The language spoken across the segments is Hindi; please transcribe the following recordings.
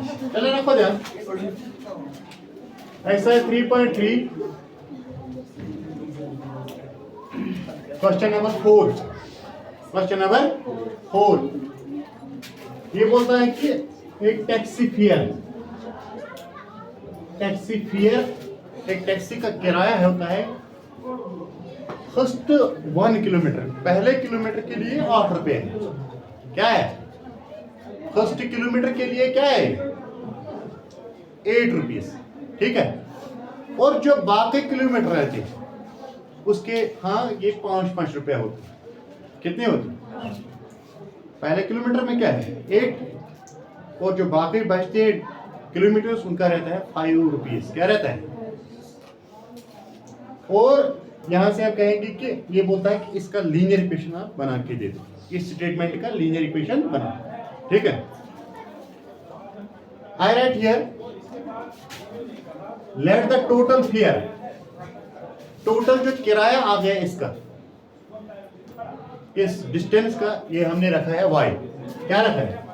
चलो रखो ध्यान। Exercise 3.3 question number 4। Question number 4 ये बोलता है कि एक टैक्सी फेयर, एक टैक्सी का किराया होता है फर्स्ट 1 किलोमीटर, पहले किलोमीटर के लिए 8 रुपए है। क्या है? फर्स्ट किलोमीटर के लिए क्या है? 8 रुपीज, ठीक है। और जो बाकी किलोमीटर रहते उसके ये 5-5 रुपया होते। कितने होते? पहले किलोमीटर में क्या है? 8, और जो बाकी बचते किलोमीटर्स उनका रहता है 5 रुपीज। क्या रहता है? और यहां से आप कहेंगे कि ये बोलता है कि इसका लीनियर इक्वेशन आप बना के दे दो, इस स्टेटमेंट का लीनियर इक्वेशन बना, ठीक है। I write here let the total fare, total जो किराया आ गया इसका, इस डिस्टेंस का, ये हमने रखा है y। क्या रखा है?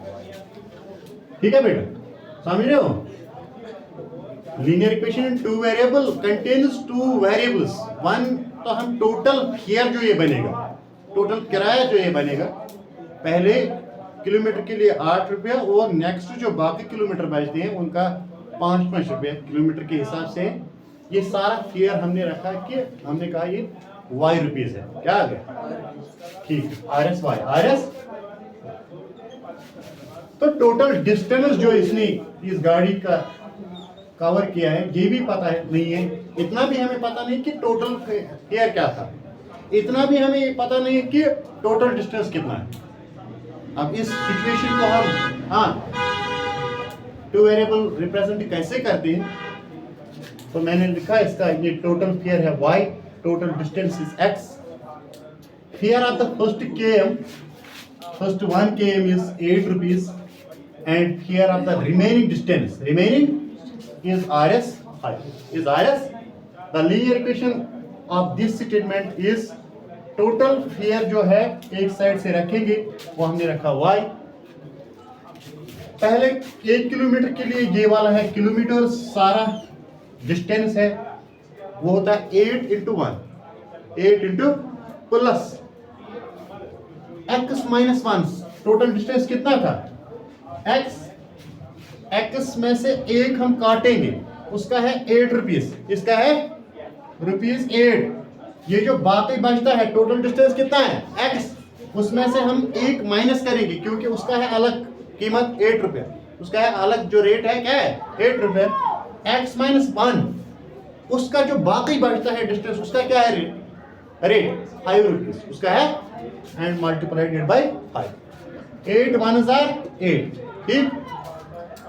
ठीक है बेटा, समझ रहे हो? Linear equation in 2 variable contains 2 variables. One तो हम टोटल फेयर जो ये बनेगा, टोटल किराया जो ये बनेगा, पहले किलोमीटर के लिए 8 रुपया और नेक्स्ट जो बाकी किलोमीटर बचते हैं उनका 5-5 रुपया किलोमीटर के हिसाब से। ये सारा फेयर हमने रखा कि हमने कहा ये y रुपीज है। क्या आ गया? ठीक है, RS y, RS। तो टोटल डिस्टेंस जो इसने इस गाड़ी का कवर किया है ये भी पता है नहीं है, इतना भी हमें पता नहीं कि टोटल फेयर क्या था, इतना भी हमें पता नहीं है कि टोटल डिस्टेंस कितना है। अब इस सिचुएशन को हम 2 वेरिएबल रिप्रेजेंट कैसे करते हैं? तो मैंने लिखा इसका, ये टोटल फेयर है y, total distance is x, fair of the first km, first 1 km is 8 rupees, and fear of the remaining distance, remaining is RS, is RS. The linear equation of this statement is total fear जो है एक साइड से रखेंगे, वो हमने रखा y। पहले 1 किलोमीटर के लिए ये वाला है किलोमीटर, सारा डिस्टेंस है वो होता है 8 into 1, 8 into plus x minus 1। Total distance कितना था? x में से 1 हम काटेंगे, उसका है 8 रुपीज, इसका है ₹8। ये जो बाकी बचता है टोटल डिस्टेंस कितना है? x, उसमें से हम 1 माइनस करेंगे क्योंकि उसका है अलग कीमत 8 रुपया, उसका है अलग जो रेट है क्या है? 8 रुपया। x minus 1, उसका जो बाकी बचता है डिस्टेंस उसका क्या है? रेट 5 रुपीज, उसका है, एंड मल्टीप्लाइड इट बाय 5। 8 1 8, ठीक।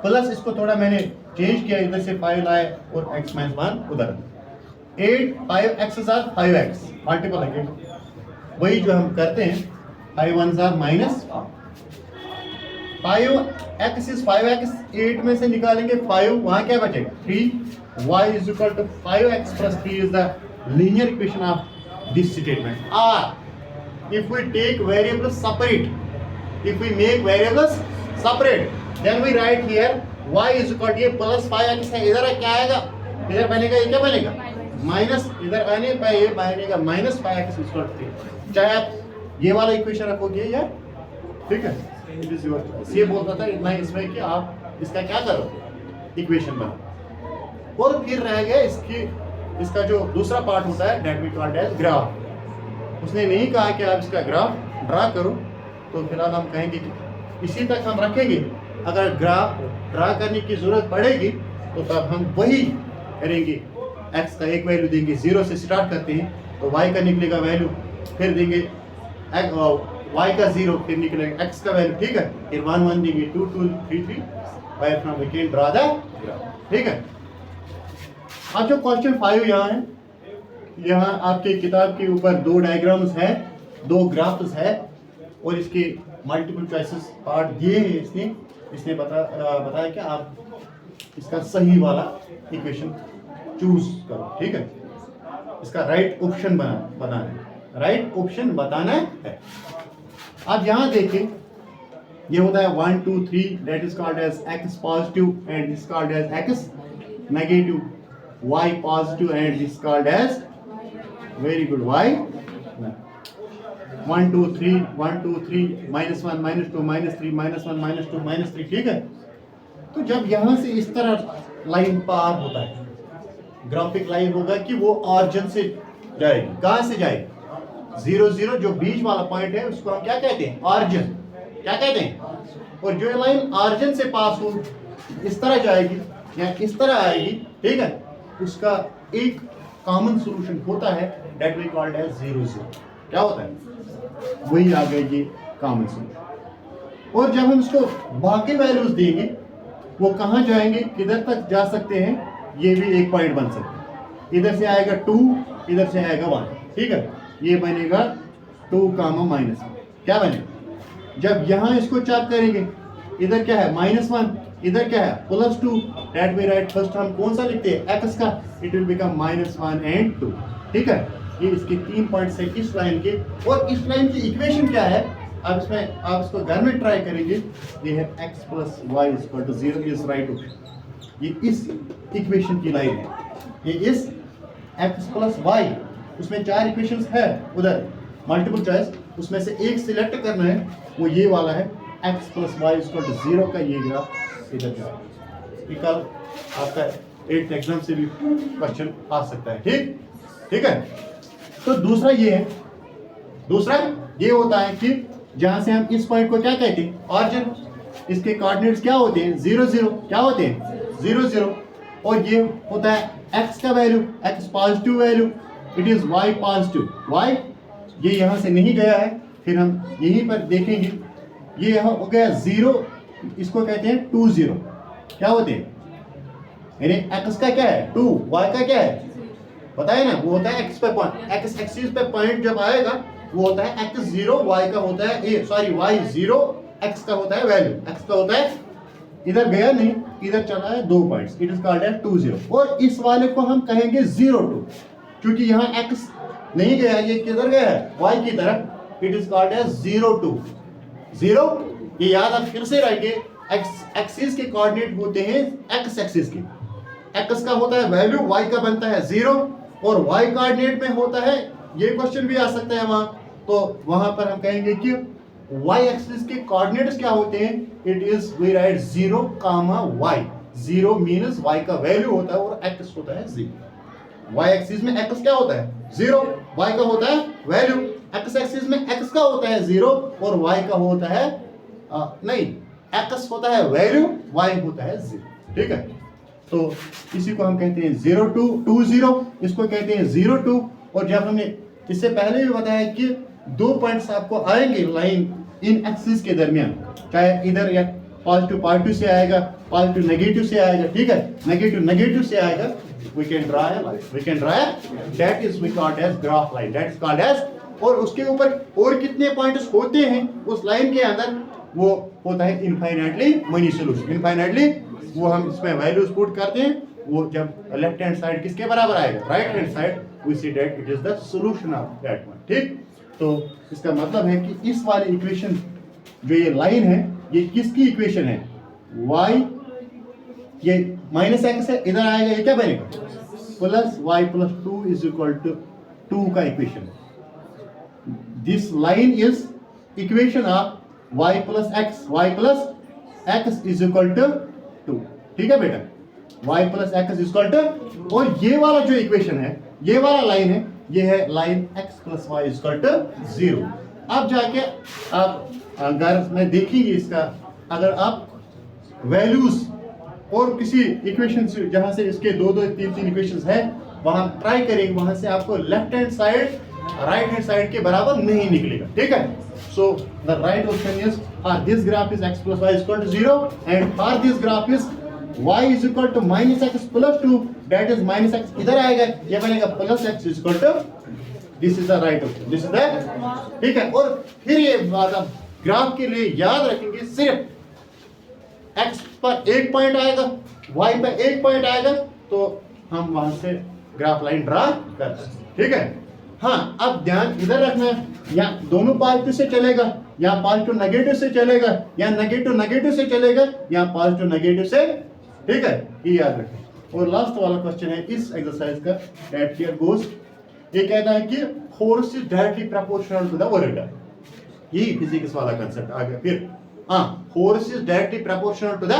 प्लस इसको थोड़ा मैंने चेंज किया, इधर से 5 लाए और x minus 1 उधर। 8 5x 5x मल्टीप्लाई, वही जो हम करते हैं 5 1 माइनस 5x इज 5x, 8 में से निकालेंगे 5, वहां क्या बचेगा? 3। y is equal to 5x plus 3 is the linear equation of this statement. Or if we take variables separate, if we make variables separate, then we write here y is equal to, ये प्लस 5x है, इधर क्या आएगा? इधर बनेगा, ये क्या बनेगा? माइनस, इधर आने पर ये बनेगा minus 5x is equal to 3। चाहे आप ये वाला इक्वेशन रखोगे या, ठीक है, इट इज योर चॉइस। ये बोलता था इतना इसमें कि आप इसका क्या करो, इक्वेशन बनाओ। और फिर रह गया इसका जो दूसरा पार्ट होता है that we called as graph. उसने नहीं कहा कि आप इसका ग्राफ ड्रा करो, तो फिलहाल हम कहेंगे कि इसी तक हम रखेंगे। अगर ग्राफ ड्रा करने की जरूरत पड़ेगी तो तब हम वही करेंगे, x का एक वैल्यू देंगे, 0 से स्टार्ट करते हैं तो y का निकलेगा वैल्यू, फिर देंगे y का 0, फिर निकलेगा x का वैल्यू, ठीक है, फिर 1 1 देंगे, 2 2 3 3, where from we can draw the graph, ठीक है। अब जो क्वेश्चन 5 यहाँ है, यहाँ आपके किताब के ऊपर 2 डायग्राम्स है, 2 ग्राफ्स है और इसके मल्टीपल चॉइसेस पार्ट दिए हैं। इसने बताया कि आप इसका सही वाला इक्वेशन चूज करो, ठीक है। इसका राइट ऑप्शन बनाना है, राइट ऑप्शन बताना है। अब यहाँ देखिए ये होता है 1 2 3, that is called as x positive and this called as x negative, y positive and this called as very good y 1 2 3 1 2 3 -1 -2 -3 -1 -2 -3, ठीक है। तो जब यहां से इस तरह लाइन पार होता है, ग्राफिक लाइन होगा कि वो ऑरिजिन से जाएगी। कहां से जाएगी? 0 0 जो बीच वाला पॉइंट है उसको हम क्या कहते हैं? ऑरिजिन। क्या कहते हैं? और जो लाइन ऑरिजिन से पास हो इस तरह जाएगी या इस तरह आएगी, ठीक है, उसका एक कॉमन सॉल्यूशन होता है, दैट वी कॉल्ड एज 0 0। क्या होता है? वही आ गया ये कॉमन सॉल्यूशन। और जब हम इसको बाकी वैल्यूज देंगे वो कहां जाएंगे, किधर तक जा सकते हैं, ये भी एक पॉइंट बन सकता है। इधर से आएगा 2, इधर से आएगा 1, ठीक है, ये बनेगा 2, -1। क्या बनेगा? जब यहां इसको चेक करेंगे, इधर क्या है? -1, इधर क्या है? +2, दैट वी राइट फर्स्ट हम कौन सा लिखते हैं? x का, इट विल बिकम -1 and 2, ठीक है। ये इसके 3 पॉइंट्स है इस लाइन के। और इस लाइन की इक्वेशन क्या है? अब इसमें आप इसको घर में ट्राई करेंगे। ये है x + y = 0 इज राइट। ये इस इक्वेशन की लाइन है, ये इस x + y, उसमें 4 इक्वेशंस है, उधर मल्टीपल चॉइस, उसमें से एक सिलेक्ट करना है, वो ये वाला है x + y = 0 का ये ग्राफ इधर का। ये कल आपका 8th एग्जाम से भी क्वेश्चन आ सकता है, ठीक है। तो दूसरा ये है, दूसरा ये होता है कि जहां से हम इस पॉइंट को क्या कहते हैं? ऑरिजिन। इसके कोऑर्डिनेट्स क्या होते हैं? 0 0। क्या होते हैं? 0 0। और ये होता है x का value, x positive value, it is y positive, y ये यहां से नहीं गया है, फिर हम यहीं पर देखेंगे, ये यहाँ हो गया 0, इसको कहते हैं 2 0। क्या होते हैं? यानी x का क्या है? 2, y का क्या है? पता है ना, वो होता है x पे पॉइंट, x एक्सिस पे पॉइंट जब आएगा वो होता है x 0, y का होता है y 0, x का होता है वैल्यू, x का होता है, इधर गया नहीं, इधर चला है 2 points, it is called as 2 0। और इस वाले को हम कहेंगे 0 2, क्योंकि यहाँ x नहीं गया, ये किधर गया है? y की तरफ, इट इज कॉल्ड एज 0 2 0। ये याद आप फिर से रखिए, x एक्सिस के कोऑर्डिनेट होते हैं x एक्सिस के, x का होता है वैल्यू, y का बनता है 0, और y कोऑर्डिनेट में होता है, ये क्वेश्चन भी आ सकता है वहां, तो वहां पर हम कहेंगे कि y एक्सिस के कोऑर्डिनेट्स क्या होते हैं? It is we write 0, y। 0 means y का वैल्यू होता है और x होता है 0। y एक्सिस में x क्या होता है? 0, y का होता है वैल्यू, x एक्सिस में x का होता है 0 और y का होता है नहीं, x होता है वैल्यू, y होता है 0, ठीक है। तो इसी को हम कहते हैं 0 2 2 0, इसको कहते हैं 0 2। और जब हमने इससे पहले भी बताया कि 2 पॉइंट्स आपको आएंगे लाइन इन एक्सिस के दरमियान, चाहे इधर या पॉजिटिव से आएगा, पॉजिटिव नेगेटिव से आएगा, ठीक है, नेगेटिव से आएगा, we can draw that is we called as graph line, that is called as। और उसके ऊपर और कितने पॉइंट्स होते हैं उस लाइन के अंदर, वो होता है इनफाइनाइटली मनी सॉल्यूशन। इनफाइनाइटली वो हम इसमें वैल्यूज पुट करते हैं, वो जब लेफ्ट हैंड साइड किसके बराबर आएगा? Right hand side, we see that it is the solution of that one, ठीक। तो इसका मतलब है कि इस वाली इक्वेशन जो ये लाइन है, ये किसकी इक्वेशन है? y, ये -x है, इधर आएगा, ये क्या बनेगा? +y + 2 इज इक्वल टू 2 का equation. This line is equation of y + x is equal to 2, ठीक है बेटा, y + x is equal to. और ये वाला जो इक्वेशन है, ये वाला लाइन है, ये है line x + y is equal to 0। अब जाके आप घर में देखेंगे इसका, अगर आप वैल्यूज और किसी इक्वेशन से जहां से इसके 2 2 3 3 इक्वेशंस है वहां ट्राई करेंगे, वहां से आपको left hand side right hand side के बराबर नहीं निकलेगा, ठीक है। So the right option is this graph is x + y is equal to 0 and for this graph is y is equal to -x + 2, that is -x इधर आएगा, ये बनेगा +x is equal to, this is the right option, this is the, ठीक है। और फिर ये बात आप ग्राफ के लिए याद रखेंगे, सिर्फ x पर एक पॉइंट आएगा, y पर एक पॉइंट आएगा, तो हम वहां से ग्राफ लाइन ड्रा कर सकते हैं, ठीक है। हाँ, अब ध्यान इधर रखना है, या दोनों पॉजिटिव से चलेगा, या पॉजिटिव नेगेटिव से चलेगा, या नेगेटिव नेगेटिव से चलेगा, या पॉजिटिव नेगेटिव से, ठीक है, ये याद रखें। और लास्ट वाला क्वेश्चन है इस एक्सरसाइज का, दैट हियर गोज, ये कहता है कि force is directly proportional to the work done. ये फिजिक्स वाला कांसेप्ट आ गया फिर। हाँ, force is directly proportional to the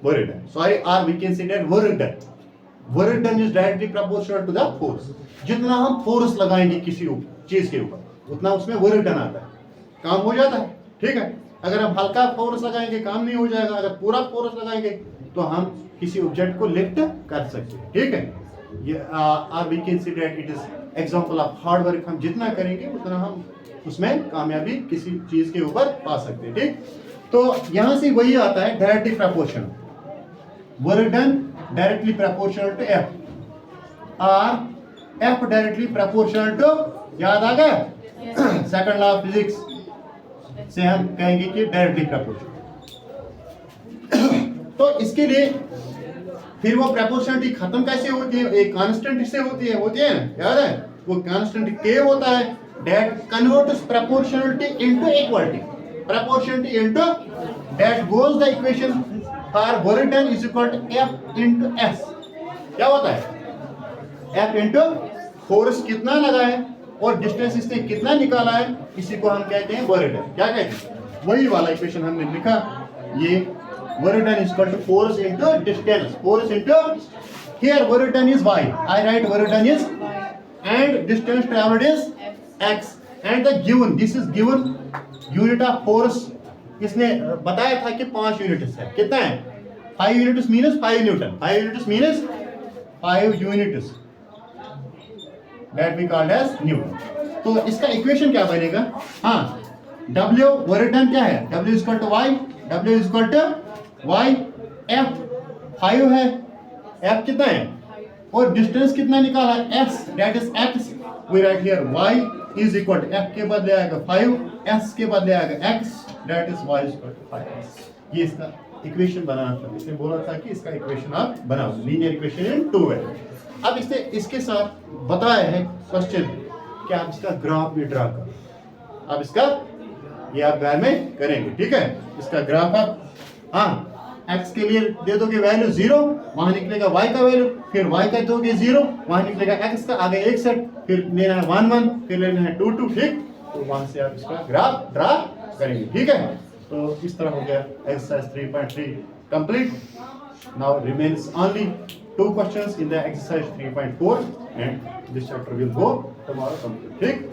work done, sorry, or we can say that work done, work done is directly proportional to the force. जितना हम फोर्स लगाएंगे किसी चीज के ऊपर उतना उसमें वर्क डन आता है, काम हो जाता है, ठीक है। अगर हम हल्का फोर्स लगाएंगे काम नहीं हो जाएगा, अगर पूरा फोर्स लगाएंगे तो हम किसी ऑब्जेक्ट को लिफ्ट कर सकते हैं, ठीक है। ये or we can see that it is example of hard work. हम जितना करेंगे उतना हम उसमें कामयाबी किसी चीज के ऊपर पा सकते हैं, ठीक। तो यहां से वही आता है directly proportional, work done directly proportional to F, or F directly proportional to, याद आ गया, सेकंड लॉ ऑफ फिजिक्स से हम कहेंगे कि डायरेक्टली प्रोपोर्शनल। तो इसके लिए फिर वो प्रोपोर्शनलिटी खत्म कैसे होती है, एक कांस्टेंट से होती है ना, याद है, वो कांस्टेंट के होता है that converts proportionality into equality, proportionality into that goes the equation for work done is equal to F into S. क्या होता है, एफ इनटू फोर्स कितना लगा है और डिस्टेंस इसने कितना निकाला है, इसी को हम कहते हैं वर्क डन। क्या कहते हैं, वही वाला इक्वेशन हमने लिखा, ये work done is equal to force into distance, force into, here work done is y, I write work done is, and distance traveled is x, and the given, this is given unit of force, इसने बताया था कि 5 यूनिट्स है, कितना है, 5 units minus 5 newton, 5 units minus 5 units, that we called as newton. तो इसका इक्वेशन क्या बनेगा, हाँ, W वर्क डन क्या है, W is equal to y, W is equal to y, F 5 है, F कितना है, और डिस्टेंस कितना निकाला है, s, that is x, we write here y is equal to, f के बदले आएगा 5, s के बदले आएगा x, that is y is equal to 5। ये इसका इक्वेशन बनाना था, इसने बोला था कि इसका इक्वेशन आप बनाओ, लीनियर इक्वेशन इन 2 है। अब इसने इसके साथ बताया है क्वेश्चन कि आप इसका ग्राफ भी ड्रा करो, अब इसका ये आप घर में करेंगे, ठीक है। इसका ग्राफ आप, हाँ, x के लिए दे दोगे वैल्यू 0, वहां निकलेगा y का वैल्यू, फिर y का दोगे 0, वहां निकलेगा x का, आगे एक सेट, फिर लेना है 1 1, फिर लेना है 2 2, ठीक। तो वहां से आप इसका ग्राफ ड्रा करेंगे, ठीक है। तो इस तरह हो गया exercise 3.3 complete. Now remains only 2 questions in the exercise 3.4 and this chapter will go tomorrow complete, ठीक।